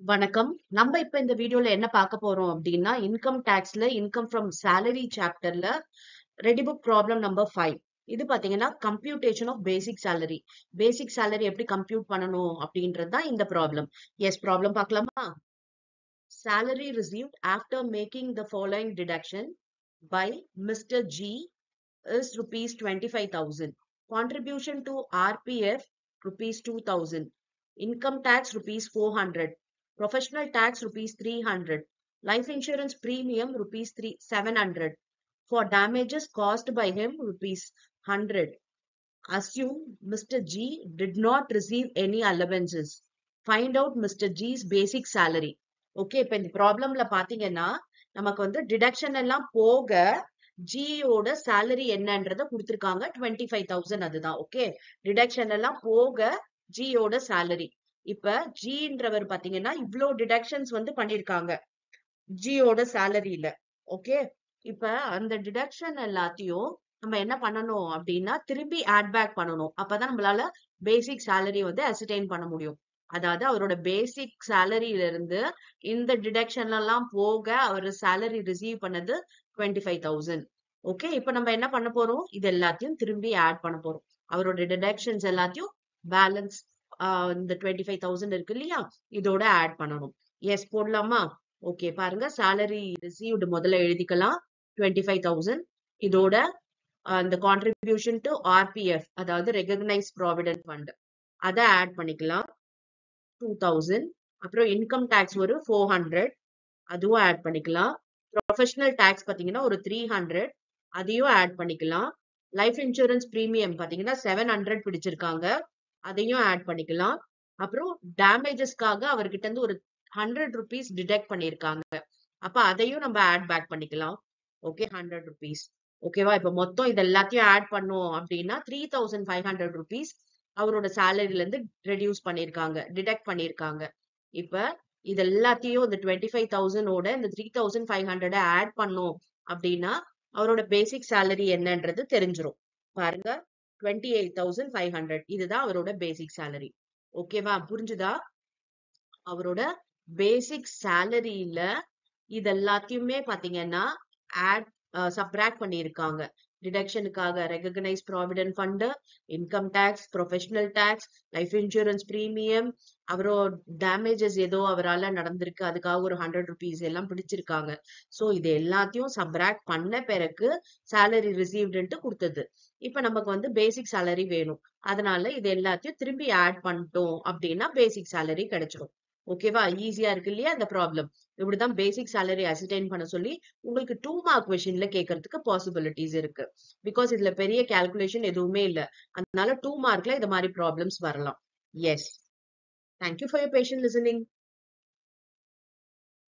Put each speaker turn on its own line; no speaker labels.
வணக்கம். நம்ம இப்ப இந்த வீடியோல என்ன பார்க்க போறோம் அப்படின்னா, இன்கம் டாக்ஸ்ல இன்கம் ஃப்ரம் சாலரி சாப்டர்ல ரெடி புக் ப்ராப்ளம் நம்பர் 5. இது பாத்தீங்கன்னா computation of basic salary. Basic salary எப்படி கம்ப்யூட் பண்ணணும் அப்படின்றது தான் இந்த ப்ராப்ளம். எஸ், ப்ராப்ளம் பார்க்கலாமா? Salary received after making the following deduction by Mr. G is rupees 25,000. Contribution to RPF rupees 2,000. Income tax rupees 400. Professional tax rupees 300. Life insurance premium rupees 700. For damages caused by him rupees 100. Assume Mr. G did not receive any allowances. Find out Mr. G's basic salary. Okay, இப்ப இந்த ப்ராப்ளம்ல பாத்தீங்கன்னா நமக்கு வந்து deduction எல்லாம் போக ஜியோட salary என்னன்றத கொடுத்திருக்காங்க. 25,000. அதுதான் ஓகே. டிடக்ஷன் எல்லாம் போக ஜியோட சேலரி. இப்ப ஜின்றவர் பாத்தீங்கன்னா இவ்ளோ டிடக்ஷன்ஸ் வந்து பண்ணிருக்காங்க ஜியோட சேலரியில. ஓகே, இப்ப அந்த டிடக்ஷன் எல்லாத்தையும் நம்ம என்ன பண்ணணும் அப்படின்னா திரும்பி ஆட் பேக் பண்ணணும். அப்பதான் நம்மளால பேசிக் சேலரி வந்து அசர்டைன் பண்ண முடியும். அதாவது அவரோட பேசிக் சேலரியில இருந்து இந்த டிடக்ஷன் எல்லாம் போக அவர் சேலரி ரிசீவ் பண்ணது 25,000. ஓகே, இப்ப நம்ம என்ன பண்ண போறோம்? இது எல்லாத்தையும் திரும்பி ஆட் பண்ண போறோம். அவரோட டிடக்ஷன்ஸ் எல்லாத்தையும் பேலன்ஸ் இந்த 25,000 இருக்கு இல்லையா, இதோட ஆட் பண்ணணும். எஸ் போடலாமா? ஓகே, பாருங்க, சேலரி ரிசீவ்டு முதல்ல எழுதிக்கலாம் 25,000. இதோட அந்த கான்ட்ரிபியூஷன் டு ஆர்பிஎஃப், அதாவது ரெகக்னைஸ் ப்ராவிடென்ட் ஃபண்ட், அதை ஆட் பண்ணிக்கலாம் 2,000. அப்புறம் இன்கம் டாக்ஸ் ஒரு 400, அதுவும் ஆட் பண்ணிக்கலாம். ப்ரொஃபஷனல் டாக்ஸ் பாத்தீங்கன்னா ஒரு 300, அதையும் ஆட் பண்ணிக்கலாம். லைஃப் இன்சூரன்ஸ் பிரீமியம் பாத்தீங்கன்னா 700 பிடிச்சிருக்காங்க, அதையும் ஆட் பண்ணிக்கலாம். அப்புறம் டேமேஜஸ்க்காக அவர்கிட்ட இருந்து ஒரு 100 rupees டிடெக்ட் பண்ணிருக்காங்க, அப்ப அதையும் நம்ம ஆட் பேக் பண்ணிக்கலாம். Okay, 100 rupees. ஓகேவா? இப்ப மொத்தம் இது எல்லாத்தையும் ஆட் பண்ணோம் அப்படின்னா 3,500 rupees அவரோட சேலரில இருந்து ரெடியூஸ் பண்ணிருக்காங்க, டிடெக்ட் பண்ணிருக்காங்க. இப்ப இது எல்லாத்தையும் இந்த 25,000 ஓட இந்த 3,500 ஆட் பண்ணோம் அப்படின்னா அவரோட பேசிக் சேலரி என்னன்றது தெரிஞ்சிரும். பாருங்க, 28,500 இதுதான் அவரோட பேசிக் சேலரி. ஓகேவா? புரிஞ்சுதா? அவரோட பேசிக் சேலரியில இது எல்லாத்தையுமே பாத்தீங்கன்னா ஆட் சப்ராக்ட் பண்ணிருக்காங்க. டிடக்ஷனுக்காக recognise provident fund, income tax, professional tax, life insurance premium, அவரோட டேமேஜஸ் ஏதோ அவரால நடந்திருக்கு, அதுக்காக ஒரு 100 rupees எல்லாம் பிடிச்சிருக்காங்க. சோ இது எல்லாத்தையும் சப்ராக்ட் பண்ண பிறகு சேலரி ரிசீவ்டுன்ட்டு கொடுத்தது. இப்ப நமக்கு வந்து பேசிக் சேலரி வேணும், அதனால இது எல்லாத்தையும் திரும்பி ஆட் பண்ணிட்டோம் அப்படின்னா பேசிக் சேலரி கிடைச்சிடும். ஓகேவா? ஈஸியா இருக்கு இல்லையா இந்த ப்ராப்ளம்? இப்படிதான் பேசிக் சேலரி அசர்டைன் பண்ண சொல்லி உங்களுக்கு 2 மார்க் கொஸ்டின்ல கேட்கறதுக்கு பாசிபிலிட்டிஸ் இருக்கு. பிகாஸ் இதுல பெரிய கால்குலேஷன் எதுவுமே இல்ல, அதனால 2 மார்க்ல இந்த மாதிரி ப்ராப்ளம்ஸ் வரலாம். Yes, thank you for your patient listening.